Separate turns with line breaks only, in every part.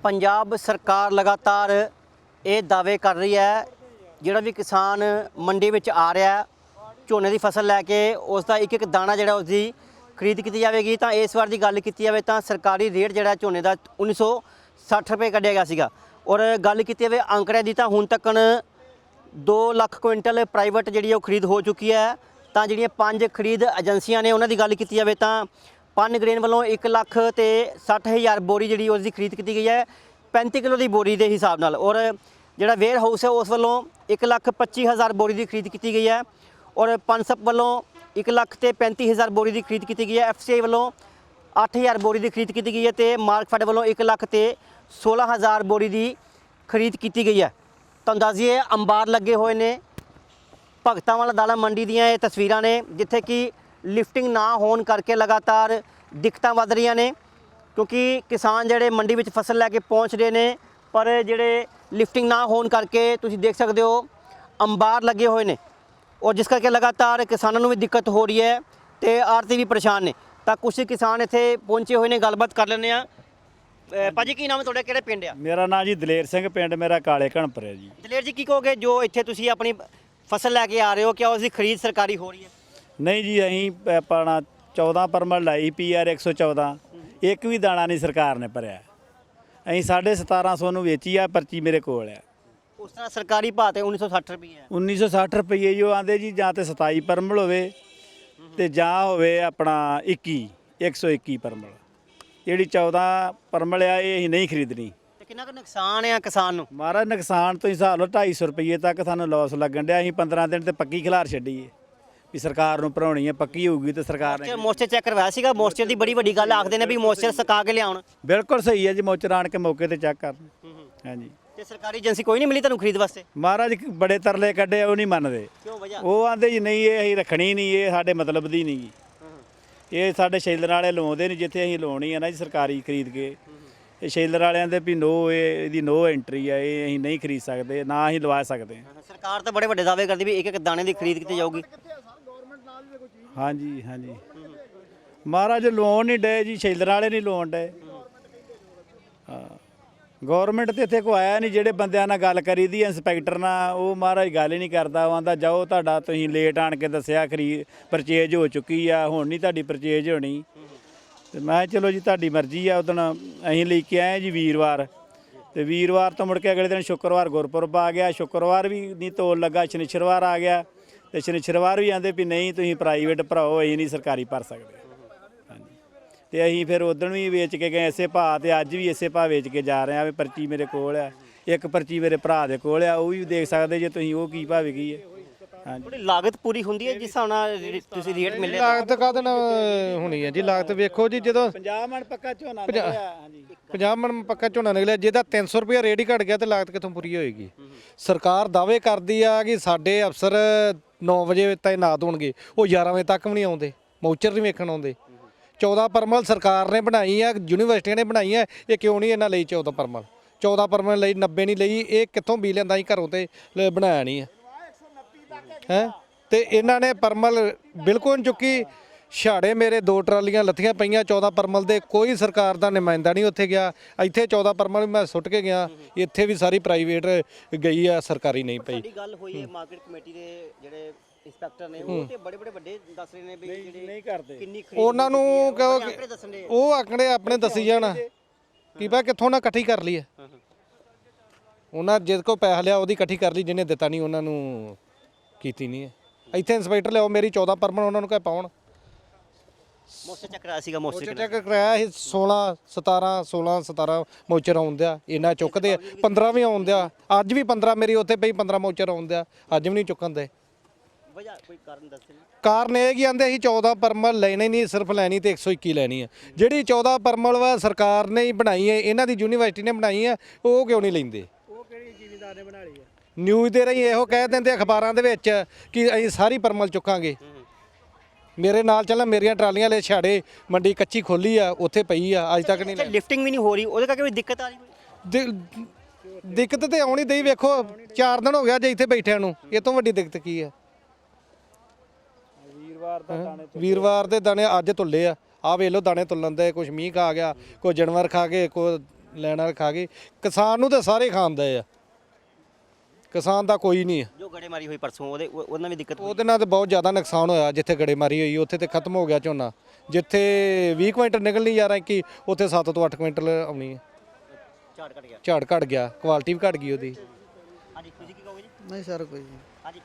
पंजाब सरकार लगातार ये दावे कर रही है ਜਿਹੜਾ भी किसान मंडी में आ रहा है ਝੋਨੇ की फसल लैके उसका एक एक दाना जो उसकी खरीद की जाएगी। तो इस बार की गल की जाए तो सरकारी रेट जो ਝੋਨੇ का 1960 रुपये कढ़िया गया सीगा। और गल की जाए आंकड़े की तो हुण तक 2 लाख क्विंटल प्राइवेट जी खरीद हो चुकी है। तो जी 5 खरीद एजेंसियां ने उन्होंने गल की जाए तो पन ग्रेन वालों 1,60,000 बोरी जी उसकी खरीद की गई है 35 किलो की बोरी के हिसाब नाल। और जोड़ा वेयर हाउस है उस वालों 1,25,000 बोरी की खरीद की गई है। और पनसप वालों 1,35,000 बोरी की खरीद की गई है। FCI वालों 8,000 बोरी की खरीद की गई है। तो मार्कफेड वालों 1,16,000 बोरी की खरीद की गई है। तो अंदाजिए अंबार लगे हुए ने भगतां वाला दाला मंडी दीयां ये तस्वीरां ने जिथे कि लिफ्टिंग ना होने करके लगातार दिक्कतां वध रही ने। क्योंकि किसान जिहड़े मंडी में फसल लैके पहुँच रहे हैं पर जिहड़े लिफ्टिंग ना होने करके तुसीं देख सकते हो अंबार लगे हुए हैं। और जिस करके लगातार किसानों भी दिक्कत हो रही है तो आड़ती भी परेशान ने। तो कुछ किसान इत्थे पहुंचे हुए हैं, गलबात कर लेने आ। भाजी की नाम है तुहाडा, किहड़े पिंड आ?
मेरा नाम जी दलेर सिंह, पिंड मेरा काले घणपुर है जी।
दलेर जी की कहोगे जो इत्थे तुसीं अपनी फसल लैके आ रहे हो, क्या उसकी खरीद सरकारी हो रही है?
नहीं जी, अं अपना 14 परमल लाई PR 114 एक भी दाना नहीं सरकार ने भरिया। अं 1750 ਨੂੰ ਵੇਚੀ ਆ, पर्ची मेरे कोल है।
उस तरह सरकारी भाव तो 1960 रुपये है।
1960 रुपये जो आंदे जी, ਜਾਂ ਤੇ 27 परमल ਹੋਵੇ ਤੇ ਜਾਂ ਹੋਵੇ ਆਪਣਾ 121 परमल। ਜਿਹੜੀ 14 परमल ਆ ਇਹ ਅਸੀਂ ਨਹੀਂ ਖਰੀਦਣੀ।
ਤੇ ਕਿੰਨਾ ਕੁ ਨੁਕਸਾਨ ਆ ਕਿਸਾਨ ਨੂੰ?
ਮਹਾਰਾਜ ਨੁਕਸਾਨ ਤੋਂ ਹਿਸਾਬ ਲਓ 250 ਰੁਪਏ ਤੱਕ ਸਾਨੂੰ ਲਾਸ ਲੱਗਣ ਡਿਆ। ਅਸੀਂ 15 ਦਿਨ ਤੇ ਪੱਕੀ ਖਿਲਾਰ ਛੱਡੀ ਹੈ ਵੀ ਸਰਕਾਰ ਨੂੰ ਭਰਾਉਣੀ ਹੈ, ਪੱਕੀ ਹੋਊਗੀ ਤੇ ਸਰਕਾਰ ਨੇ।
ਮੋਇਸਚਰ ਚੈੱਕ ਕਰਵਾਇਆ ਸੀਗਾ? ਮੋਇਸਚਰ ਦੀ ਬੜੀ ਵੱਡੀ ਗੱਲ ਆਖਦੇ ਨੇ ਵੀ ਮੋਇਸਚਰ ਸੁਕਾ ਕੇ ਲਿਆਉਣ।
ਬਿਲਕੁਲ ਸਹੀ ਹੈ ਜੀ, ਮੋਚਰ ਆਣ ਕੇ ਮੌਕੇ ਤੇ ਚੈੱਕ ਕਰਨ। ਹਾਂਜੀ।
ਤੇ ਸਰਕਾਰੀ ਏਜੰਸੀ ਕੋਈ ਨਹੀਂ ਮਿਲੀ ਤੁਹਾਨੂੰ ਖਰੀਦ ਵਾਸਤੇ?
ਮਹਾਰਾਜ ਬੜੇ ਤਰਲੇ ਕੱਢੇ, ਉਹ ਨਹੀਂ ਮੰਨਦੇ।
ਕਿਉਂ ਵਜ੍ਹਾ?
ਉਹ ਆਂਦੇ ਜੀ ਨਹੀਂ ਇਹ ਅਸੀਂ ਰੱਖਣੀ ਨਹੀਂ, ਇਹ ਸਾਡੇ ਮਤਲਬ ਦੀ ਨਹੀਂ ਗੀ। ਇਹ ਸਾਡੇ ਸ਼ੈਲਰ ਵਾਲੇ ਲਵਾਉਂਦੇ ਨਹੀਂ, ਜਿੱਥੇ ਅਸੀਂ ਲਾਉਣੀ ਆ ਨਾ ਜੀ ਸਰਕਾਰੀ ਖਰੀਦ ਕੇ। ਇਹ ਸ਼ੈਲਰ ਵਾਲਿਆਂ ਦੇ ਵੀ ਨੋ, ਇਹਦੀ ਨੋ ਐਂਟਰੀ ਆ, ਇਹ ਅਸੀਂ ਨਹੀਂ ਖਰੀਦ ਸਕਦੇ, ਨਾ ਅਸੀਂ ਲਵਾ ਸਕਦੇ।
ਸਰਕਾਰ ਤਾਂ ਬੜੇ ਵੱਡੇ ਦਾਅਵੇ ਕਰਦੀ ਵੀ ਇੱਕ ਇੱਕ ਦਾਣੇ ਦੀ ਖਰੀਦ ਕੀਤੀ ਜਾਊਗੀ।
ਹਾਂਜੀ ਹਾਂਜੀ, ਮਹਾਰਾਜ ਲਵਾਉਣ ਨਹੀਂ ਡੇ ਜੀ, ਸ਼ੈਲਰ ਵਾਲੇ ਨਹੀਂ ਲਵਾਉਣ ਡੇ। ਹਾਂ, ਗੌਰਮੈਂਟ ਤੇ ਇੱਥੇ ਕੋਈ ਆਇਆ ਨਹੀਂ। ਜਿਹੜੇ ਬੰਦਿਆਂ ਨਾਲ ਗੱਲ ਕਰੀ ਦੀ ਇੰਸਪੈਕਟਰ ਨਾਲ, ਉਹ ਮਹਾਰਾਜ ਗੱਲ ਹੀ ਨਹੀਂ ਕਰਦਾ। ਉਹ ਆਂਦਾ ਜਾਓ, ਤੁਹਾਡਾ ਤੁਸੀਂ ਲੇਟ ਆਣ ਕੇ ਦੱਸਿਆ ਖਰੀਦ ਪਰਚੇਜ ਹੋ ਚੁੱਕੀ ਆ, ਹੁਣ ਨਹੀਂ ਤੁਹਾਡੀ ਪਰਚੇਜ ਹੋਣੀ। ਤੇ ਮੈਂ ਚਲੋ ਜੀ ਤੁਹਾਡੀ ਮਰਜ਼ੀ ਆ। ਉਦਣ ਅਸੀਂ ਲੈ ਕੇ ਆਏ ਜੀ ਵੀਰਵਾਰ, ਤੇ ਵੀਰਵਾਰ ਤੋਂ ਮੁੜ ਕੇ ਅਗਲੇ ਦਿਨ ਸ਼ੁੱਕਰਵਾਰ ਗੁਰਪੁਰਬ ਆ ਗਿਆ। ਸ਼ੁੱਕਰਵਾਰ ਵੀ ਨਹੀਂ ਤੋਲ ਲੱਗਾ, ਸ਼ਨੀਚਰਵਾਰ ਆ ਗਿਆ। ਤੇ ਸ਼ਨੀਚਰਵਾਰ ਵੀ ਆਂਦੇ ਵੀ ਨਹੀਂ ਤੁਸੀਂ ਪ੍ਰਾਈਵੇਟ ਭਰਾਓ, ਅਸੀਂ ਨਹੀਂ ਸਰਕਾਰੀ ਭਰ ਸਕਦੇ। ਤੇ ਅਸੀਂ ਫਿਰ ਉਦਣ ਵੀ ਵੇਚ ਕੇ ਗਏ ਇਸੇ ਭਾਅ, ਤੇ ਅੱਜ ਵੀ ਇਸੇ ਭਾਅ ਵੇਚ ਕੇ ਜਾ ਰਹੇ ਆ। ਵੀ ਪਰਚੀ ਮੇਰੇ ਕੋਲ ਆ, ਇੱਕ ਪਰਚੀ ਮੇਰੇ ਭਰਾ ਦੇ ਕੋਲ ਆ, ਉਹ ਵੀ ਦੇਖ ਸਕਦੇ ਜੇ ਤੁਸੀਂ ਉਹ ਕੀ ਭਾਅ ਵਿਕੀ ਹੈ। ਹਾਂਜੀ,
ਥੋੜੀ ਲਾਗਤ ਪੂਰੀ ਹੁੰਦੀ ਹੈ ਜਿਸ ਹਿਸਾਬ ਨਾਲ ਤੁਸੀਂ ਰੇਟ ਮਿਲਿਆ?
ਲਾਗਤ ਕਾਹਦੇ ਨਾਲ ਹੋਣੀ ਹੈ ਜੀ? ਲਾਗਤ ਵੇਖੋ ਜੀ, ਜਦੋਂ
50 ਮਣ ਪੱਕਾ ਝੋਨਾ ਨਿਕਲਿਆ। ਹਾਂਜੀ,
50 ਮਣ ਪੱਕਾ ਝੋਨਾ ਨਿਕਲਿਆ, ਜਿਹਦਾ 300 ਰੁਪਏ ਰੇਟ ਹੀ ਘਟ ਗਿਆ ਤੇ ਲਾਗਤ ਕਿੱਥੋਂ ਪੂਰੀ ਹੋਏਗੀ? ਸਰਕਾਰ ਦਾਅਵੇ ਕਰਦੀ ਆ ਕਿ ਸਾਡੇ ਅਫਸਰ 9 ਵਜੇ ਤਾਇਨਾਤ ਹੋਣਗੇ, ਉਹ 11 ਵਜੇ ਤੱਕ ਵੀ ਨਹੀਂ ਆਉਂਦੇ, ਮੌਚਰ ਨਹੀਂ ਵੇਖਣ ਆਉਂਦੇ। 14 ਪਰਮਲ ਸਰਕਾਰ ਨੇ ਬਣਾਈ ਆ, ਯੂਨੀਵਰਸਿਟੀਆਂ ਨੇ ਬਣਾਈ ਆ, ਇਹ ਕਿਉਂ ਨਹੀਂ ਇਹਨਾਂ ਲਈ 14 ਪਰਮਲ? 14 ਪਰਮਲ ਲਈ 90 ਨਹੀਂ ਲਈ, ਇਹ ਕਿੱਥੋਂ ਬੀ ਲੈਂਦਾ ਸੀ ਘਰੋਂ, ਤੇ ਬਣਾਇਆ ਨਹੀਂ ਹੈ। ਤੇ ਇਹਨਾਂ ਨੇ ਪਰਮਲ ਬਿਲਕੁਲ ਨਹੀਂ ਚੁੱਕੀ। ਛਾੜੇ ਮੇਰੇ 2 ਟਰਾਲੀਆਂ ਲੱਥੀਆਂ ਪਈਆਂ 14 ਪਰਮਲ ਦੇ, ਕੋਈ ਸਰਕਾਰ ਦਾ ਨੁਮਾਇੰਦਾ ਨਹੀਂ ਉੱਥੇ ਗਿਆ। ਇੱਥੇ 14 ਪਰਮਲ ਮੈਂ ਸੁੱਟ ਕੇ ਗਿਆ, ਇੱਥੇ ਵੀ ਸਾਰੀ ਪ੍ਰਾਈਵੇਟ ਗਈ ਆ, ਸਰਕਾਰੀ ਨਹੀਂ ਪਈ।
ਸਾਡੀ ਗੱਲ ਹੋਈ ਹੈ ਮਾਰਕੀਟ ਕਮੇਟੀ ਦੇ ਜਿਹੜੇ ਇੰਸਪੈਕਟਰ ਨੇ, ਉਹ ਤੇ ਬੜੇ ਬੜੇ ਵੱਡੇ ਦੱਸ ਰਹੇ ਨੇ ਵੀ ਜਿਹੜੇ
ਨਹੀਂ ਕਰਦੇ।
ਕਿੰਨੀ ਖਰੀਦ
ਉਹਨਾਂ ਨੂੰ ਕਹੋ ਕਿ
ਆਂਕੜੇ ਦੱਸਣ ਦੇ।
ਉਹ ਆਂਕੜੇ ਆਪਣੇ ਦੱਸੀ ਜਾਣ ਕੀ ਪਤਾ ਕਿੱਥੋਂ ਨਾ ਇਕੱਠੀ ਕਰ ਲਈ ਹੈ। ਉਹਨਾਂ ਜਿਹਦੇ ਕੋਲ ਪੈਸਾ ਲਿਆ ਉਹਦੀ ਇਕੱਠੀ ਕਰ ਲਈ, ਜਿਹਨੇ ਦਿੱਤਾ ਨਹੀਂ ਉਹਨਾਂ ਨੂੰ ਕੀਤੀ ਨਹੀਂ ਹੈ। ਇੱਥੇ ਇੰਸਪੈਕਟਰ ਲਿਆਓ, ਮੇਰੀ 14 ਪਰਮਲ ਉਹਨਾਂ ਨੂੰ ਕਹੇ ਪਾਉਣ।
ਮੋਸਟਰ ਚੱਕ ਰਿਹਾ ਸੀਗਾ, ਮੋਸਟਰ
ਚੈੱਕ ਕਰਾਇਆ ਸੀ 16 17 ਮੋਚਰ ਆਉਂਦਿਆ, ਇਹਨਾਂ ਚੁੱਕਦੇ 15 ਵੀ ਆਉਂਦਿਆ। ਅੱਜ ਵੀ 15 ਮੇਰੀ ਉੱਥੇ ਪਈ 15 ਮੋਚਰ ਆਉਂਦਿਆ, ਅੱਜ ਵੀ ਨਹੀਂ ਚੁੱਕਣ ਦੇ।
ਵਜ੍ਹਾ ਕੋਈ ਕਾਰਨ ਦੱਸੋ?
ਕਾਰਨ ਇਹ ਕੀ ਆਂਦੇ ਅਸੀਂ 14 ਪਰਮਲ ਲੈਣੇ ਨਹੀਂ, ਸਿਰਫ ਲੈਣੀ ਤੇ 121 ਲੈਣੀ ਹੈ। ਜਿਹੜੀ 14 ਪਰਮਲ ਵਾ ਸਰਕਾਰ ਨੇ ਹੀ ਬਣਾਈ ਹੈ, ਇਹਨਾਂ ਦੀ ਯੂਨੀਵਰਸਿਟੀ ਨੇ ਬਣਾਈ ਹੈ, ਉਹ ਕਿਉਂ ਨਹੀਂ ਲੈਂਦੇ?
ਉਹ ਕਿਹੜੀ ਜ਼ਿਮੀਂਦਾਰ ਨੇ ਬਣਾ ਲਈ ਹੈ?
ਨਿਊਜ਼ ਦੇ ਰਹੀ ਇਹੋ ਕਹਿ ਦਿੰਦੇ ਅਖਬਾਰਾਂ ਦੇ ਵਿੱਚ ਕਿ ਅਸੀਂ ਸਾਰੀ ਪਰਮਲ ਚੁੱਕਾਂਗੇ। ਮੇਰੇ ਨਾਲ ਚੱਲਣਾ, ਮੇਰੀਆਂ ਟਰਾਲੀਆਂ ਲੈ ਛਾੜੇ ਮੰਡੀ ਕੱਚੀ ਖੋਲੀ ਆ, ਉੱਥੇ ਪਈ ਆ, ਅੱਜ ਤੱਕ ਨਹੀਂ।
ਲਿਫਟਿੰਗ ਵੀ ਨਹੀਂ ਹੋ ਰਹੀ, ਉਹਦੇ ਕਰਕੇ ਕੋਈ ਦਿੱਕਤ ਆ ਰਹੀ?
ਦਿੱਕਤ ਤੇ ਆਉਣੀ ਦਈ। ਵੇਖੋ 4 ਦਿਨ ਹੋ ਗਿਆ ਜੇ ਇੱਥੇ ਬੈਠਿਆਂ ਨੂੰ, ਇਹ ਤੋਂ ਵੱਡੀ ਦਿੱਕਤ ਕੀ ਹੈ? ਵੀਰਵਾਰ ਦੇ ਦਾਣੇ ਅੱਜ ਤੁੱਲੇ ਆ ਵੇਖ ਲਓ ਦਾਣੇ ਤੁੱਲਣ ਦੇ। ਕੁਛ ਮੀਂਹ ਖਾ ਗਿਆ, ਕੋਈ ਜਾਨਵਰ ਖਾ ਗਏ, ਕੋਈ ਲੈਣ ਵਾਲੇ ਖਾ ਗਏ। ਕਿਸਾਨ ਨੂੰ ਤਾਂ ਸਾਰੇ ਖਾਂਦੇ ਆ, ਕਿਸਾਨ ਦਾ ਕੋਈ ਨਹੀਂ ਹੈ।
ਜੋ ਗੜੇਮਾਰੀ ਹੋਈ ਪਰਸੋਂ ਉਹਨਾਂ ਵੀ ਦਿੱਕਤ ਹੋਈ।
ਉਹਦੇ ਨਾਲ ਤਾਂ ਬਹੁਤ ਜ਼ਿਆਦਾ ਨੁਕਸਾਨ ਹੋਇਆ। ਜਿੱਥੇ ਗੜੇਮਾਰੀ ਹੋਈ ਉੱਥੇ ਤੇ ਖਤਮ ਹੋ ਗਿਆ ਝੋਨਾ। ਜਿੱਥੇ 20 ਕੁਇੰਟਲ ਨਿਕਲਣੀ ਯਾਰ ਕਿ ਉੱਥੇ 7 ਤੋਂ 8 ਕੁਇੰਟਲ ਆਉਣੀ ਹੈ।
ਝਾੜ ਘਟ ਗਿਆ।
ਝਾੜ ਘਟ ਗਿਆ, ਕੁਆਲਿਟੀ ਵੀ ਘਟ ਗਈ ਉਹਦੀ।
ਹਾਂਜੀ ਤੁਸੀਂ ਕੀ ਕਹੋਗੇ ਜੀ?
ਨਹੀਂ ਸਰ ਕੋਈ ਨਹੀਂ।
ਹਾਂਜੀ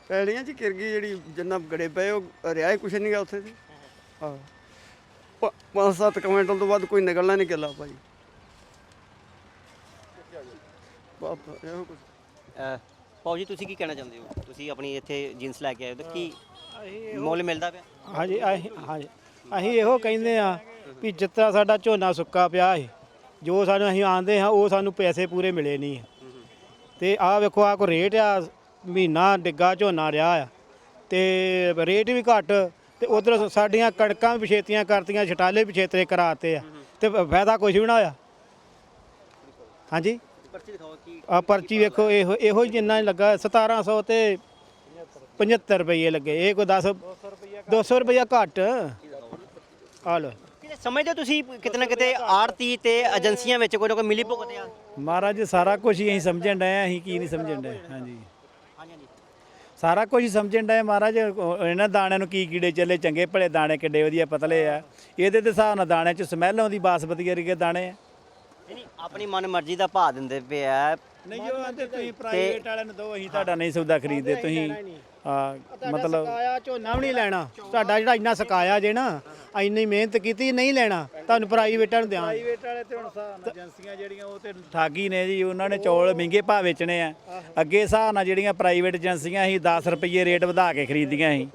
ਪੈਲੀਆਂ 'ਚ ਘਿਰ ਗਈ ਜਿਹੜੀ ਜਿੰਨਾ ਗੜੇ ਪਏ ਉਹ ਰਿਹਾ ਹੀ ਕੁਛ ਨਹੀਂ ਗਾ ਉੱਥੇ ਜੀ। ਹਾਂ 5-7 ਕੁਇੰਟਲ ਤੋਂ ਵੱਧ ਕੋਈ ਨਿਕਲਣਾ ਨਹੀਂ ਕਿੱਲਾ ਭਾਈ। ਬਾਪ ਇਹੋ ਕੁਛ।
ਪਾਉ ਜੀ ਤੁਸੀਂ ਕੀ ਕਹਿਣਾ ਚਾਹੁੰਦੇ ਹੋ? ਤੁਸੀਂ ਆਪਣੀ ਇੱਥੇ ਜਿੰਸ ਲੈ ਕੇ ਆਏ ਹੋ ਤਾਂ ਕੀ ਮੁੱਲ ਮਿਲਦਾ ਪਿਆ?
ਹਾਂਜੀ ਅਸੀਂ ਇਹੋ ਕਹਿੰਦੇ ਆ ਵੀ ਜਿੱਤਾ ਸਾਡਾ ਝੋਨਾ ਸੁੱਕਾ ਪਿਆ ਹੈ, ਜੋ ਸਾਨੂੰ ਅਸੀਂ ਆਂਦੇ ਹਾਂ ਉਹ ਸਾਨੂੰ ਪੈਸੇ ਪੂਰੇ ਮਿਲੇ ਨਹੀਂ ਹੈ। ਤੇ ਆਹ ਵੇਖੋ ਆਹ ਕੋ ਰੇਟ ਆ, ਮਹੀਨਾ ਡਿੱਗਾ ਝੋਨਾ ਰਿਹਾ ਆ ਤੇ ਰੇਟ ਵੀ ਘੱਟ, ਤੇ ਉਧਰ ਸਾਡੀਆਂ ਕਣਕਾਂ ਵੀ ਪਛੇਤੀਆਂ ਕਰਤੀਆਂ, ਛਟਾਲੇ ਪਛੇਤਰੇ ਕਰਾਤੇ ਆ ਤੇ ਫਾਇਦਾ ਕੁਝ ਵੀ ਨਾ ਹੋਇਆ। ਹਾਂਜੀ
ਪਰਚੀ ਦਿਖਾਓ ਕੀ
ਆ ਪਰਚੀ ਵੇਖੋ ਇਹੋ ਹੀ ਜਿੰਨਾ ਹੀ ਲੱਗਾ 1700 ਤੇ 75 ਰੁਪਏ ਲੱਗੇ। ਇਹ ਕੋਈ 200 ਰੁਪਇਆ ਘੱਟ ਆ ਲੋ।
ਕਿਤੇ ਸਮਝਦੇ ਹੋ ਤੁਸੀਂ ਕਿਤੇ ਨਾ ਕਿਤੇ ਆੜਤੀ ਤੇ ਏਜੰਸੀਆਂ ਵਿੱਚ ਕੋਈ ਨਾ ਕੋਈ ਮਿਲੀ ਭੁਗਤ ਆ?
ਮਹਾਰਾਜ ਸਾਰਾ ਕੁਝ ਹੀ ਅਸੀਂ ਸਮਝਣ ਡਏ ਆ, ਅਸੀਂ ਕੀ ਨਹੀਂ ਸਮਝਣ ਡਏ। ਹਾਂਜੀ
ਹਾਂਜੀ ਹਾਂਜੀ
ਸਾਰਾ ਕੁਝ ਹੀ ਸਮਝਣ ਡਏ ਮਹਾਰਾਜ। ਇਹਨਾਂ ਦਾਣਿਆਂ ਨੂੰ ਕੀ ਕੀੜੇ ਚੱਲੇ, ਚੰਗੇ ਭਲੇ ਦਾਣੇ ਕਿੱਡੇ ਵਧੀਆ ਪਤਲੇ ਆ। ਇਹਦੇ ਤੇ ਹਿਸਾਬ ਨਾਲ ਦਾਣਿਆਂ 'ਚ ਸਮੈਲ ਆਉਂਦੀ, ਬਾਸਮਤੀ ਵਰਗੇ ਦਾਣੇ ਆ।
ਨਹੀਂ ਆਪਣੀ ਮਨ ਮਰਜ਼ੀ ਦਾ ਭਾਅ ਦਿੰਦੇ ਪਏ ਆ।
ਨਹੀਂ ਜੋ ਆਂਦੇ ਤੁਸੀਂ ਪ੍ਰਾਈਵੇਟ ਵਾਲਿਆਂ ਨੂੰ ਦੋ, ਅਸੀਂ ਤੁਹਾਡਾ ਨਹੀਂ ਸੌਦਾ ਖਰੀਦਦੇ। ਤੁਸੀਂ ਮਤਲਬ
ਸਕਾਇਆ ਝੋਨਾ ਵੀ ਨਹੀਂ ਲੈਣਾ ਤੁਹਾਡਾ, ਜਿਹੜਾ ਇੰਨਾ ਸਕਾਇਆ ਜੇ ਨਾ, ਇੰਨੀ ਮਿਹਨਤ ਕੀਤੀ, ਨਹੀਂ ਲੈਣਾ ਤੁਹਾਨੂੰ ਪ੍ਰਾਈਵੇਟਾਂ ਨੂੰ ਦਿਆਂ।
ਪ੍ਰਾਈਵੇਟ ਵਾਲੇ ਤੇ ਹੁਣ ਹਿਸਾਬ ਨਾਲ ਏਜੰਸੀਆਂ ਜਿਹੜੀਆਂ ਉਹ ਤੇ ਠਾਗੀ ਨੇ ਜੀ। ਉਹਨਾਂ ਨੇ ਚੌਲ ਮਹਿੰਗੇ ਭਾਅ ਵੇਚਣੇ ਆ। ਅੱਗੇ ਹਿਸਾਬ ਨਾਲ ਜਿਹੜੀਆਂ ਪ੍ਰਾਈਵੇਟ ਏਜੰਸੀਆਂ ਸੀ 10 ਰੁਪਏ ਰੇਟ ਵਧਾ ਕੇ ਖਰੀਦੀਆਂ ਸੀ,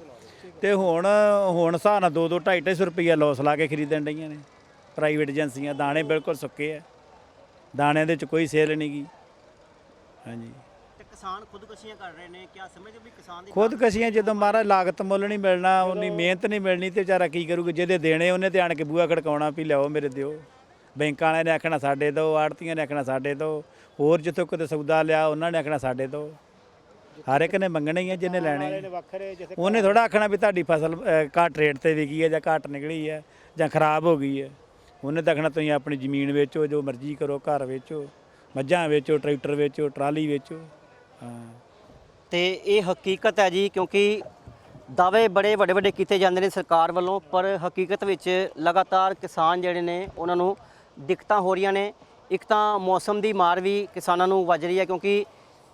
ਤੇ ਹੁਣ ਹਿਸਾਬ ਨਾਲ 2-2 250 ਰੁਪਏ ਲੋਸ ਲਾ ਕੇ ਖਰੀਦਣ ਡਈਆਂ ਨੇ ਪ੍ਰਾਈਵੇਟ ਏਜੰਸੀਆਂ। ਦਾਣੇ ਬਿਲਕੁਲ ਸੁੱਕੇ ਆ, ਦਾਣਿਆਂ ਦੇ ਵਿੱਚ ਕੋਈ ਸੇਲ ਨਹੀਂ ਗੀ। ਹਾਂਜੀ
ਤੇ ਕਿਸਾਨ ਖੁਦਕੁਸ਼ੀਆਂ ਕਰ ਰਹੇ ਨੇ, ਕਿਆ ਸਮਝਦੇ ਹੋ ਵੀ ਕਿਸਾਨ ਦੀ
ਖੁਦਕਸ਼ੀਆਂ ਜਦੋਂ ਮਹਾਰਾਜ ਲਾਗਤ ਮੁੱਲ ਨਹੀਂ ਮਿਲਣਾ, ਉਨੀ ਮਿਹਨਤ ਨਹੀਂ ਮਿਲਣੀ, ਤੇ ਵਿਚਾਰਾ ਕੀ ਕਰੂਗਾ? ਜਿਹਦੇ ਦੇਣੇ ਉਹਨੇ ਤੇ ਆਣ ਕੇ ਬੂਹਾ ਖੜਕਾਉਣਾ ਵੀ ਲਿਆਓ ਮੇਰੇ ਦਿਓ। ਬੈਂਕਾਂ ਵਾਲਿਆਂ ਨੇ ਆਖਣਾ ਸਾਡੇ ਦਿਓ, ਆੜਤੀਆਂ ਨੇ ਆਖਣਾ ਸਾਡੇ ਦਿਓ, ਹੋਰ ਜਿੱਥੋਂ ਕਿਤੇ ਸੌਦਾ ਲਿਆ ਉਹਨਾਂ ਨੇ ਆਖਣਾ ਸਾਡੇ ਦਿਓ। ਹਰ ਇੱਕ ਨੇ ਮੰਗਣੇ ਹੀ ਆ ਜਿਹਨੇ ਲੈਣੇ।
ਵੱਖਰੇ ਜਿੱਥੇ
ਉਹਨੇ ਥੋੜਾ ਆਖਣਾ ਵੀ ਤੁਹਾਡੀ ਫਸਲ ਘੱਟ ਰੇਟ ਤੇ ਵਿਕੀ ਹੈ ਜਾਂ ਘੱਟ ਨਿਕਲੀ ਹੈ ਜਾਂ ਖਰਾਬ ਹੋ ਗਈ ਹੈ। ਉਹਨੇ ਤਾਂ ਆਖਣਾ ਤੁਸੀਂ ਆਪਣੀ ਜ਼ਮੀਨ ਵੇਚੋ, ਜੋ ਮਰਜ਼ੀ ਕਰੋ, ਘਰ ਵੇਚੋ, ਮੱਝਾਂ ਵੇਚੋ, ਟਰੈਕਟਰ ਵੇਚੋ, ਟਰਾਲੀ ਵੇਚੋ। ਹਾਂ
ਤੇ ਇਹ ਹਕੀਕਤ ਹੈ ਜੀ, ਕਿਉਂਕਿ ਦਾਅਵੇ ਬੜੇ ਵੱਡੇ ਵੱਡੇ ਕੀਤੇ ਜਾਂਦੇ ਨੇ ਸਰਕਾਰ ਵੱਲੋਂ, ਪਰ ਹਕੀਕਤ ਵਿੱਚ ਲਗਾਤਾਰ ਕਿਸਾਨ ਜਿਹੜੇ ਨੇ ਉਹਨਾਂ ਨੂੰ ਦਿੱਕਤਾਂ ਹੋ ਰਹੀਆਂ ਨੇ। ਇੱਕ ਤਾਂ ਮੌਸਮ ਦੀ ਮਾਰ ਵੀ ਕਿਸਾਨਾਂ ਨੂੰ ਵੱਜ ਰਹੀ ਹੈ, ਕਿਉਂਕਿ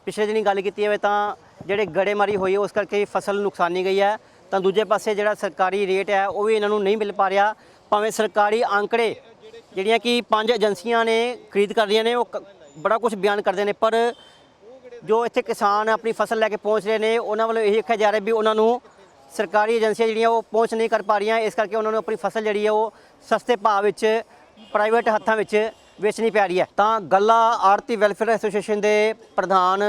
ਪਿਛਲੇ ਦਿਨੀ ਗੱਲ ਕੀਤੀ ਜਾਵੇ ਤਾਂ ਜਿਹੜੇ ਗੜੇਮਾਰੀ ਹੋਈ ਉਸ ਕਰਕੇ ਫਸਲ ਨੁਕਸਾਨੀ ਗਈ ਹੈ। ਤਾਂ ਦੂਜੇ ਪਾਸੇ ਜਿਹੜਾ ਸਰਕਾਰੀ ਰੇਟ ਹੈ ਉਹ ਵੀ ਇਹਨਾਂ ਨੂੰ ਨਹੀਂ ਮਿਲ ਪਾ ਰਿਹਾ। ਭਾਵੇਂ ਸਰਕਾਰੀ ਅੰਕੜੇ ਜਿਹੜੀਆਂ ਕਿ 5 ਏਜੰਸੀਆਂ ਨੇ ਖਰੀਦ ਕਰ ਰਹੀਆਂ ਨੇ ਉਹ ਬੜਾ ਕੁਝ ਬਿਆਨ ਕਰਦੇ ਨੇ, ਪਰ ਜੋ ਇੱਥੇ ਕਿਸਾਨ ਆਪਣੀ ਫਸਲ ਲੈ ਕੇ ਪਹੁੰਚ ਰਹੇ ਨੇ ਉਹਨਾਂ ਵੱਲੋਂ ਇਹ ਆਖਿਆ ਜਾ ਰਿਹਾ ਵੀ ਉਹਨਾਂ ਨੂੰ ਸਰਕਾਰੀ ਏਜੰਸੀਆਂ ਜਿਹੜੀਆਂ ਉਹ ਪਹੁੰਚ ਨਹੀਂ ਕਰ ਪਾ ਰਹੀਆਂ, ਇਸ ਕਰਕੇ ਉਹਨਾਂ ਨੂੰ ਆਪਣੀ ਫਸਲ ਜਿਹੜੀ ਹੈ ਉਹ ਸਸਤੇ ਭਾਅ ਵਿੱਚ ਪ੍ਰਾਈਵੇਟ ਹੱਥਾਂ ਵਿੱਚ ਵੇਚਣੀ ਪੈ ਰਹੀ ਹੈ। ਤਾਂ ਗੱਲਾ ਆੜਤੀ ਵੈਲਫੇਅਰ ਐਸੋਸੀਏਸ਼ਨ ਦੇ ਪ੍ਰਧਾਨ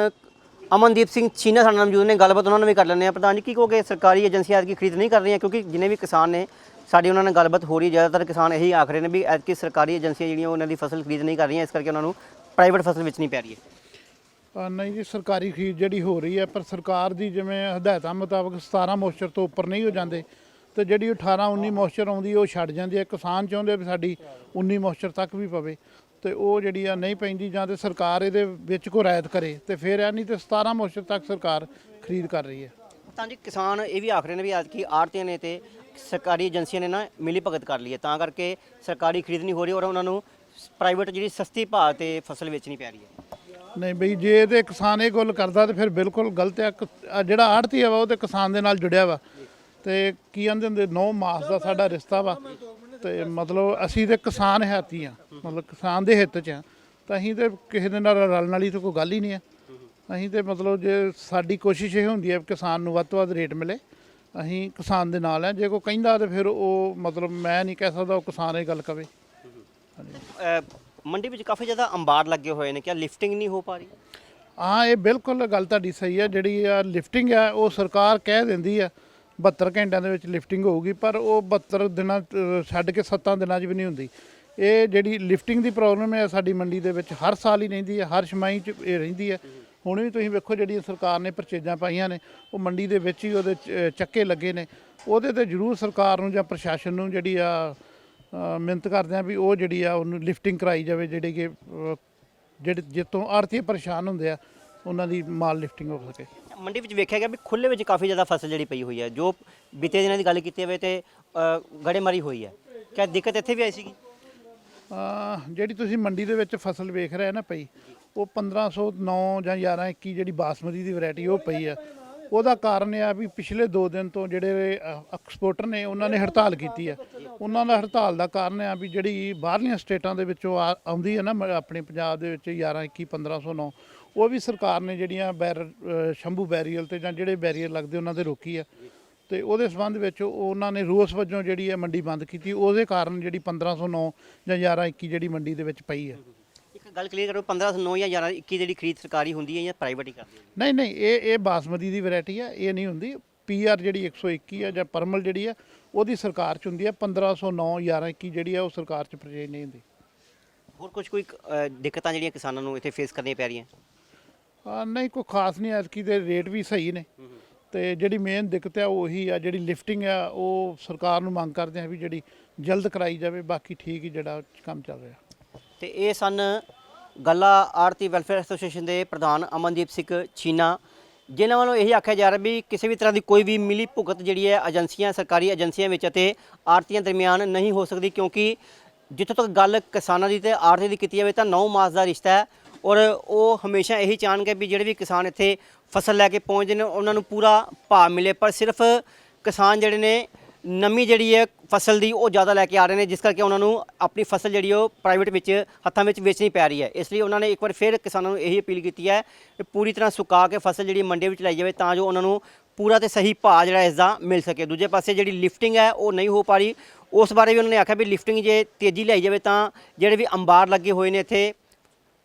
ਅਮਨਦੀਪ ਸਿੰਘ ਚੀਨਾ ਸਾਡੇ ਨਾਲ ਮੌਜੂਦ ਨੇ, ਗੱਲਬਾਤ ਉਹਨਾਂ ਨਾਲ ਵੀ ਕਰ ਲੈਂਦੇ ਹਾਂ। ਪ੍ਰਧਾਨ ਜੀ ਕੀ ਕਹੋਗੇ, ਸਰਕਾਰੀ ਏਜੰਸੀਆਂ ਐਤਕੀ ਖਰੀਦ ਨਹੀਂ ਕਰ ਰਹੀਆਂ? ਕਿਉਂਕਿ ਜਿੰਨੇ ਵੀ ਕਿਸਾਨ ਨੇ ਸਾਡੀ ਉਹਨਾਂ ਨਾਲ ਗੱਲਬਾਤ ਹੋ ਰਹੀ, ਜ਼ਿਆਦਾਤਰ ਕਿਸਾਨ ਇਹੀ ਆਖ ਰਹੇ ਨੇ ਵੀ ਐਤਕੀ ਸਰਕਾਰੀ ਏਜੰਸੀਆਂ ਜਿਹੜੀਆਂ ਉਹਨਾਂ ਦੀ ਫਸਲ ਖਰੀਦ ਨਹੀਂ ਕਰ ਰਹੀਆਂ, ਇਸ ਕਰਕੇ ਉਹਨਾਂ ਨੂੰ ਪ੍ਰਾਈਵੇਟ ਫਸਲ ਵੇਚਣੀ ਪੈ ਰਹੀ ਹੈ।
ਨਹੀਂ ਜੀ, ਸਰਕਾਰੀ ਖਰੀਦ ਜਿਹੜੀ ਹੋ ਰਹੀ ਹੈ, ਪਰ ਸਰਕਾਰ ਦੀ ਜਿਵੇਂ ਹਦਾਇਤਾਂ ਮੁਤਾਬਕ 17 ਮੋਇਸਚਰ ਤੋਂ ਉੱਪਰ ਨਹੀਂ ਹੋ ਜਾਂਦੇ, ਤੇ ਜਿਹੜੀ 18-19 ਮੋਇਸਚਰ ਆਉਂਦੀ ਉਹ ਛੱਡ ਜਾਂਦੀ ਹੈ। ਕਿਸਾਨ ਚਾਹੁੰਦੇ ਵੀ ਸਾਡੀ 19 ਮੋਇਸਚਰ ਤੱਕ ਵੀ ਪਵੇ, ਤੇ ਉਹ ਜਿਹੜੀ ਆ ਨਹੀਂ ਪੈਂਦੀ, ਜਾਂ ਤੇ ਸਰਕਾਰ ਇਹਦੇ ਵਿੱਚ ਕੋਈ ਰਾਇਤ ਕਰੇ ਤੇ ਫਿਰ ਇਹ, ਨਹੀਂ ਤੇ 17 ਮੋਇਸਚਰ ਤੱਕ ਸਰਕਾਰ ਖਰੀਦ ਕਰ ਰਹੀ ਹੈ।
ਤਾਂ ਜੀ ਕਿਸਾਨ ਇਹ ਵੀ ਆਖ ਰਹੇ ਨੇ ਵੀ ਐਤਕੀ ਆੜਤੀਆਂ ਨੇ ਤੇ ਸਰਕਾਰੀ ਏਜੰਸੀਆਂ ਨੇ ਨਾ ਮਿਲੀ ਭਗਤ ਕਰ ਲਈ ਹੈ, ਤਾਂ ਕਰਕੇ ਸਰਕਾਰੀ ਖਰੀਦ ਨਹੀਂ ਹੋ ਰਹੀ ਔਰ ਉਹਨਾਂ ਨੂੰ ਪ੍ਰਾਈਵੇਟ ਜਿਹੜੀ ਸਸਤੀ ਭਾਅ ਤੇ ਫਸਲ ਵੇਚਣੀ ਪੈ ਰਹੀ ਹੈ।
ਨਹੀਂ ਬਈ, ਜੇ ਤੇ ਕਿਸਾਨ ਇਹ ਗੱਲ ਕਰਦਾ ਤੇ ਫਿਰ ਬਿਲਕੁਲ ਗਲਤ ਹੈ। ਜਿਹੜਾ ਆੜਤੀ ਵਾ ਉਹ ਤੇ ਕਿਸਾਨ ਦੇ ਨਾਲ ਜੁੜਿਆ ਵਾ, ਤੇ ਕੀ ਕਹਿੰਦੇ ਹੁੰਦੇ 9 ਮਾਸ ਦਾ ਸਾਡਾ ਰਿਸ਼ਤਾ ਵਾ, ਤੇ ਮਤਲਬ ਅਸੀਂ ਤੇ ਕਿਸਾਨ ਹੱਥੀ ਆ, ਮਤਲਬ ਕਿਸਾਨ ਦੇ ਹਿੱਤ 'ਚ ਆ, ਤਾਂ ਅਸੀਂ ਤੇ ਕਿਸੇ ਦੇ ਨਾਲ ਰਲਣ ਵਾਲੀ ਤਾਂ ਕੋਈ ਗੱਲ ਹੀ ਨਹੀਂ ਹੈ। ਅਸੀਂ ਤੇ ਮਤਲਬ ਜੇ ਸਾਡੀ ਕੋਸ਼ਿਸ਼ ਇਹ ਹੁੰਦੀ ਹੈ ਕਿਸਾਨ ਨੂੰ ਵੱਧ ਤੋਂ ਵੱਧ ਰੇਟ ਮਿਲੇ, ਅਸੀਂ ਕਿਸਾਨ ਦੇ ਨਾਲ ਆ। ਜੇ ਕੋਈ ਕਹਿੰਦਾ ਤੇ ਫਿਰ ਉਹ ਮਤਲਬ ਮੈਂ ਨਹੀਂ ਕਹਿ ਸਕਦਾ ਉਹ ਕਿਸਾਨ ਇਹ ਗੱਲ ਕਵੇ।
ਮੰਡੀ ਵਿੱਚ ਕਾਫੀ ਜ਼ਿਆਦਾ ਅੰਬਾਰ ਲੱਗੇ ਹੋਏ ਨੇ, ਕਿਆ ਲਿਫਟਿੰਗ ਨਹੀਂ ਹੋ ਪਾ ਰਹੀ?
ਹਾਂ, ਇਹ ਬਿਲਕੁਲ ਗੱਲ ਤੁਹਾਡੀ ਸਹੀ ਹੈ। ਜਿਹੜੀ ਆ ਲਿਫਟਿੰਗ ਆ ਉਹ ਸਰਕਾਰ ਕਹਿ ਦਿੰਦੀ ਆ 72 ਘੰਟਿਆਂ ਦੇ ਵਿੱਚ ਲਿਫਟਿੰਗ ਹੋਊਗੀ, ਪਰ ਉਹ 72 ਦਿਨਾਂ ਛੱਡ ਕੇ 7 ਦਿਨਾਂ 'ਚ ਵੀ ਨਹੀਂ ਹੁੰਦੀ। ਇਹ ਜਿਹੜੀ ਲਿਫਟਿੰਗ ਦੀ ਪ੍ਰੋਬਲਮ ਹੈ ਸਾਡੀ ਮੰਡੀ ਦੇ ਵਿੱਚ ਹਰ ਸਾਲ ਹੀ ਰਹਿੰਦੀ ਹੈ, ਹਰ ਛਮਾਈ 'ਚ ਇਹ ਰਹਿੰਦੀ ਹੈ। ਹੁਣ ਵੀ ਤੁਸੀਂ ਵੇਖੋ ਜਿਹੜੀਆਂ ਸਰਕਾਰ ਨੇ ਪਰਚੇਜ਼ਾਂ ਪਾਈਆਂ ਨੇ ਉਹ ਮੰਡੀ ਦੇ ਵਿੱਚ ਹੀ ਉਹਦੇ ਚੱਕੇ ਲੱਗੇ ਨੇ। ਉਹਦੇ ਤੇ ਜ਼ਰੂਰ ਸਰਕਾਰ ਨੂੰ ਜਾਂ ਪ੍ਰਸ਼ਾਸਨ ਨੂੰ ਜਿਹੜੀ ਆ ਮਿਹਨਤ ਕਰਦੇ ਹਾਂ ਵੀ ਉਹ ਜਿਹੜੀ ਆ ਉਹਨੂੰ ਲਿਫਟਿੰਗ ਕਰਾਈ ਜਾਵੇ, ਜਿਹੜੇ ਕਿ ਜਿਹੜੇ ਜਿੱਤੋਂ ਆੜ੍ਹਤੀ ਪਰੇਸ਼ਾਨ ਹੁੰਦੇ ਆ ਉਹਨਾਂ ਦੀ ਮਾਲ ਲਿਫਟਿੰਗ ਹੋ ਸਕੇ।
ਮੰਡੀ ਵਿੱਚ ਵੇਖਿਆ ਗਿਆ ਵੀ ਖੁੱਲੇ ਵਿੱਚ ਕਾਫੀ ਜ਼ਿਆਦਾ ਫਸਲ ਜਿਹੜੀ ਪਈ ਹੋਈ ਹੈ, ਜੋ ਬੀਤੇ ਦਿਨਾਂ ਦੀ ਗੱਲ ਕੀਤੀ ਜਾਵੇ ਤੇ ਗੜੇਮਾਰੀ ਹੋਈ ਹੈ, ਕਿਆ ਦਿੱਕਤ ਇੱਥੇ ਵੀ ਆਈ ਸੀਗੀ?
ਜਿਹੜੀ ਤੁਸੀਂ ਮੰਡੀ ਦੇ ਵਿੱਚ ਫਸਲ ਵੇਖ ਰਹੇ ਨਾ ਪਈ, ਉਹ 1509 ਜਾਂ 1121 ਜਿਹੜੀ ਬਾਸਮਤੀ ਦੀ ਵੈਰਾਈਟੀ ਉਹ ਪਈ ਆ। ਉਹਦਾ ਕਾਰਨ ਇਹ ਆ ਵੀ ਪਿਛਲੇ 2 ਦਿਨ ਤੋਂ ਜਿਹੜੇ ਐਕਸਪੋਰਟਰ ਨੇ ਉਹਨਾਂ ਨੇ ਹੜਤਾਲ ਕੀਤੀ ਹੈ। ਉਹਨਾਂ ਦਾ ਹੜਤਾਲ ਦਾ ਕਾਰਨ ਆ ਵੀ ਜਿਹੜੀ ਬਾਹਰਲੀਆਂ ਸਟੇਟਾਂ ਦੇ ਵਿੱਚੋਂ ਆਉਂਦੀ ਹੈ ਨਾ ਆਪਣੇ ਪੰਜਾਬ ਦੇ ਵਿੱਚ 1121 1509, ਉਹ ਵੀ ਸਰਕਾਰ ਨੇ ਜਿਹੜੀਆਂ ਸ਼ੰਭੂ ਬੈਰੀਅਲ ਤੇ ਜਾਂ ਜਿਹੜੇ ਬੈਰੀਅਰ ਲੱਗਦੇ ਉਹਨਾਂ ਦੇ ਰੋਕੀ ਆ, ਤੇ ਉਹਦੇ ਸੰਬੰਧ ਵਿੱਚ ਉਹਨਾਂ ਨੇ ਰੋਸ ਵਜੋਂ ਜਿਹੜੀ ਹੈ ਮੰਡੀ ਬੰਦ ਕੀਤੀ। ਉਹਦੇ ਕਾਰਨ ਜਿਹੜੀ 1509 ਜਾਂ 1121 ਜਿਹੜੀ ਮੰਡੀ ਦੇ ਵਿੱਚ ਪਈ ਹੈ।
ਇੱਕ ਗੱਲ ਕਲੀਅਰ ਕਰੋ, 1509 ਜਾਂ 1121 ਜਿਹੜੀ ਖਰੀਦ ਸਰਕਾਰੀ ਹੁੰਦੀ ਹੈ ਜਾਂ ਪ੍ਰਾਈਵੇਟ ਹੀ ਕਰਦੀ ਹੈ?
ਨਹੀਂ ਇਹ ਬਾਸਮਤੀ ਦੀ ਵੈਰਾਈਟੀ ਆ, ਇਹ ਨਹੀਂ ਹੁੰਦੀ। PR ਜਿਹੜੀ 121 ਆ ਜਾਂ ਪਰਮਲ ਜਿਹੜੀ ਆ ਉਹਦੀ ਸਰਕਾਰ 'ਚ ਹੁੰਦੀ ਹੈ। 1509 1121 ਜਿਹੜੀ ਆ ਉਹ ਸਰਕਾਰ 'ਚ ਪਰਚੇਜ ਨਹੀਂ ਹੁੰਦੀ।
ਹੋਰ ਕੋਈ ਦਿੱਕਤਾਂ ਜਿਹੜੀਆਂ ਕਿਸਾਨਾਂ ਨੂੰ ਇੱਥੇ ਫੇਸ ਕਰਨੀਆਂ ਪੈ ਰਹੀਆਂ?
ਨਹੀਂ ਕੋਈ ਖਾਸ ਨਹੀਂ, ਐਤਕੀ ਦੇ ਰੇਟ ਵੀ ਸਹੀ ਨੇ, ਤੇ ਜਿਹੜੀ ਮੇਨ ਦਿੱਕਤ ਆ ਉਹੀ ਆ ਜਿਹੜੀ ਲਿਫਟਿੰਗ ਆ, ਉਹ ਸਰਕਾਰ ਨੂੰ ਮੰਗ ਕਰਦੇ ਆ ਵੀ ਜਿਹੜੀ ਜਲਦ ਕਰਾਈ ਜਾਵੇ। ਬਾਕੀ ਠੀਕ ਹੀ ਜਿਹੜਾ ਕੰਮ ਚੱਲ ਰਿਹਾ।
ਤੇ ਇਹ ਸਨ ਗੱਲਾ ਆੜਤੀ ਵੈਲਫੇਅਰ ਐਸੋਸੀਏਸ਼ਨ ਦੇ ਪ੍ਰਧਾਨ ਅਮਨਦੀਪ ਸਿੰਘ ਚੀਨਾ, ਜਿਨ੍ਹਾਂ ਵੱਲੋਂ ਇਹ ਆਖਿਆ ਜਾ ਰਿਹਾ ਵੀ ਕਿਸੇ ਵੀ ਤਰ੍ਹਾਂ ਦੀ ਕੋਈ ਵੀ ਮਿਲੀ ਭੁਗਤ ਜਿਹੜੀ ਹੈ ਏਜੰਸੀਆਂ, ਸਰਕਾਰੀ ਏਜੰਸੀਆਂ ਵਿੱਚ ਅਤੇ ਆੜਤੀਆਂ ਦਰਮਿਆਨ ਨਹੀਂ ਹੋ ਸਕਦੀ, ਕਿਉਂਕਿ ਜਿੱਥੋਂ ਤੱਕ ਗੱਲ ਕਿਸਾਨਾਂ ਦੀ ਤੇ ਆੜਤੀ ਦੀ ਕੀਤੀ ਜਾਵੇ ਤਾਂ 9 ਮਾਸ ਦਾ ਰਿਸ਼ਤਾ ਹੈ, ਔਰ ਉਹ ਹਮੇਸ਼ਾ ਇਹੀ ਚਾਹਣਗੇ ਵੀ ਜਿਹੜੇ ਵੀ ਕਿਸਾਨ ਇੱਥੇ ਫਸਲ ਲੈ ਕੇ ਪਹੁੰਚਦੇ ਨੇ ਉਹਨਾਂ ਨੂੰ ਪੂਰਾ ਭਾਅ ਮਿਲੇ। ਪਰ ਸਿਰਫ ਕਿਸਾਨ ਜਿਹੜੇ ਨੇ ਨਮੀ ਜਿਹੜੀ ਹੈ ਫਸਲ ਦੀ ਉਹ ਜ਼ਿਆਦਾ ਲੈ ਕੇ ਆ ਰਹੇ ਨੇ, ਜਿਸ ਕਰਕੇ ਉਹਨਾਂ ਨੂੰ ਆਪਣੀ ਫਸਲ ਜਿਹੜੀ ਉਹ ਪ੍ਰਾਈਵੇਟ ਵਿੱਚ ਹੱਥਾਂ ਵਿੱਚ ਵੇਚਣੀ ਪੈ ਰਹੀ ਹੈ। ਇਸ ਲਈ ਉਹਨਾਂ ਨੇ ਇੱਕ ਵਾਰ ਫਿਰ ਕਿਸਾਨਾਂ ਨੂੰ ਇਹੀ ਅਪੀਲ ਕੀਤੀ ਹੈ ਕਿ ਪੂਰੀ ਤਰ੍ਹਾਂ ਸੁਕਾ ਕੇ ਫਸਲ ਜਿਹੜੀ ਮੰਡੀ ਵਿੱਚ ਲਾਈ ਜਾਵੇ, ਤਾਂ ਜੋ ਉਹਨਾਂ ਨੂੰ ਪੂਰਾ ਤੇ ਸਹੀ ਭਾਅ ਜਿਹੜਾ ਇਸ ਦਾ ਮਿਲ ਸਕੇ। ਦੂਜੇ ਪਾਸੇ ਜਿਹੜੀ ਲਿਫਟਿੰਗ ਹੈ ਉਹ ਨਹੀਂ ਹੋ ਪਾ ਰਹੀ, ਉਸ ਬਾਰੇ ਵੀ ਉਹਨਾਂ ਨੇ ਆਖਿਆ ਵੀ ਲਿਫਟਿੰਗ ਜੇ ਤੇਜ਼ੀ ਲਿਆਈ ਜਾਵੇ ਤਾਂ ਜਿਹੜੇ ਵੀ ਅੰਬਾਰ ਲੱਗੇ ਹੋਏ ਨੇ ਇੱਥੇ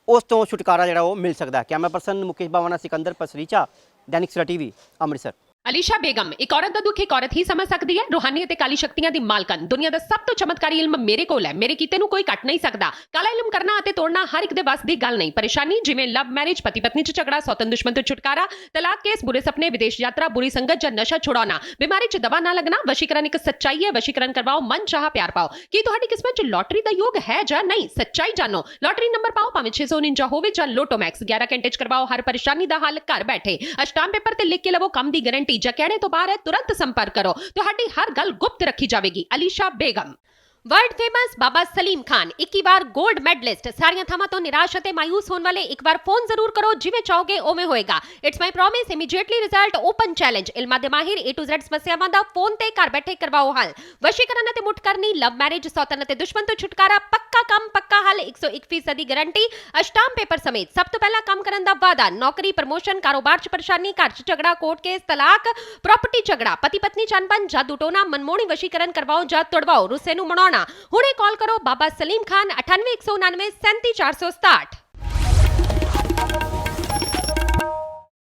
ਉਸ ਤੋਂ ਛੁਟਕਾਰਾ ਜਿਹੜਾ ਉਹ ਮਿਲ ਸਕਦਾ ਹੈ। Camera person Mukesh ਬਾਵਾਨਾ, Sikandar Pasricha, Dainik Savera TV, Amritsar.
Elisha Begum, ਇੱਕ ਔਰਤ ਦਾ ਦੁੱਖ ਇੱਕ ਔਰਤ ਹੀ ਸਮਝ ਸਕਦੀ ਹੈ। ਰੂਹਾਨੀ ਅਤੇ ਕਾਲੀ ਸ਼ਕਤੀਆਂ ਦੀ ਮਾਲਕਨ, ਦੁਨੀਆ ਦਾ ਸਭ ਤੋਂ ਚਮਤਕਾਰੀ ਇਲਮ ਮੇਰੇ ਕੋਲ ਹੈ। ਮੇਰੇ ਕੀਤੇ ਨੂੰ ਕੋਈ ਕੱਟ ਨਹੀਂ ਸਕਦਾ। ਕਾਲਾ ਇਲਮ ਕਰਨਾ ਅਤੇ ਤੋੜਨਾ ਹਰ ਇੱਕ ਦੇ ਵੱਸ ਦੀ ਗੱਲ ਨਹੀਂ। ਪਰੇਸ਼ਾਨੀ ਜਿਵੇਂ ਲਵ ਮੈਰਿਜ, ਪਤੀ ਪਤਨੀ 'ਚ ਝਗੜਾ, ਸੌਤਨ ਦੁਸ਼ਮਣ ਤੋਂ ਛੁਟਕਾਰਾ, ਤਲਾਕ ਕੇਸ, ਬੁਰੇ ਸੁਪਨੇ, ਵਿਦੇਸ਼ ਯਾਤਰਾ, ਬੁਰੀ ਸੰਗਤ ਜਾਂ ਨਸ਼ਾ ਛੁਡਾਉਣਾ, ਬਿਮਾਰੀ 'ਚ ਦਵਾ ਨਾ ਲੱਗਣਾ। ਵਸ਼ੀਕਰਨ ਇੱਕ ਸੱਚਾਈ ਹੈ। ਵਸ਼ੀਕਰਨ ਕਰਵਾਓ, ਮਨ ਚਾਹਾ ਪਿਆਰ ਪਾਓ। ਕੀ ਤੁਹਾਡੀ ਕਿਸਮਤ 'ਚ ਲੋਟਰੀ ਦਾ ਯੋਗ ਹੈ ਜਾਂ ਨਹੀਂ? ਸੱਚਾਈ ਜਾਣੋ। ਲੋਟਰੀ ਨੰਬਰ ਪਾਓ, ਭਾਵੇਂ 649 ਹੋਵੇ ਜਾਂ ਲੋਟੋ ਮੈਕਸ। 11 ਘੰਟੇ 'ਚ ਕਰਵਾਓ ਹਰ ਪਰੇਸ਼ਾਨੀ ਦਾ ਹੱਲ ਘਰ ਬੈਠੇ। ਅਸ਼ਟਾਮ ਪੇਪਰ ਤੇ ਲਿਖ ਕੇ ਲਵੋ ਕੰਮ ਦੀ ਗਾਰੰਟੀ। ਜਾਂ ਕਹਿਣੇ ਤੋਂ ਬਾਹਰ तुरंत संपर्क करो, ਤੁਹਾਡੀ ਹਰ ਗੱਲ ਗੁਪਤ ਰੱਖੀ ਜਾਵੇਗੀ। ਅਲੀਸ਼ਾ ਬੇਗਮ। वर्ल्ड फेमस बाबा सलीम खान 21 बार गोल्ड मेडलिस्ट। सारियां थावां तो निराश ਅਤੇ मायूस होने वाले एक बार फोन जरूर करो, जिवें चाहोगे उवें होएगा। It's my promise, immediately result, open challenge. इल्मां दे माहिर A to Z समस्यावां दा फोन ते घर बैठे करवाओ हल। वशीकरण ਅਤੇ ਮੁੱਠ ਕਰਨੀ, लव मैरिज, सौतन ਅਤੇ दुश्मन तो छुटकारा, पक्का काम पक्का हल, 101% गारंटी, अष्टाम पेपर समेत। सब तो पहला काम करन दा वादा, नौकरी, प्रमोशन, कारोबार च परेशानी, घर च झगड़ा, कोर्ट केस, तलाक, प्रॉपर्टी झगड़ा, पति पत्नी च अनबन, जादू टोना, मनमोहनी वशीकरण करवाओ ਜਾਂ तोड़वाओ, रुस्से ਨੂੰ ਮਨਾਉਣਾ। ਹੁਣੇ ਕਾਲ ਕਰੋ ਬਾਬਾ ਸਲੀਮ ਖਾਨ 98 199 37 467।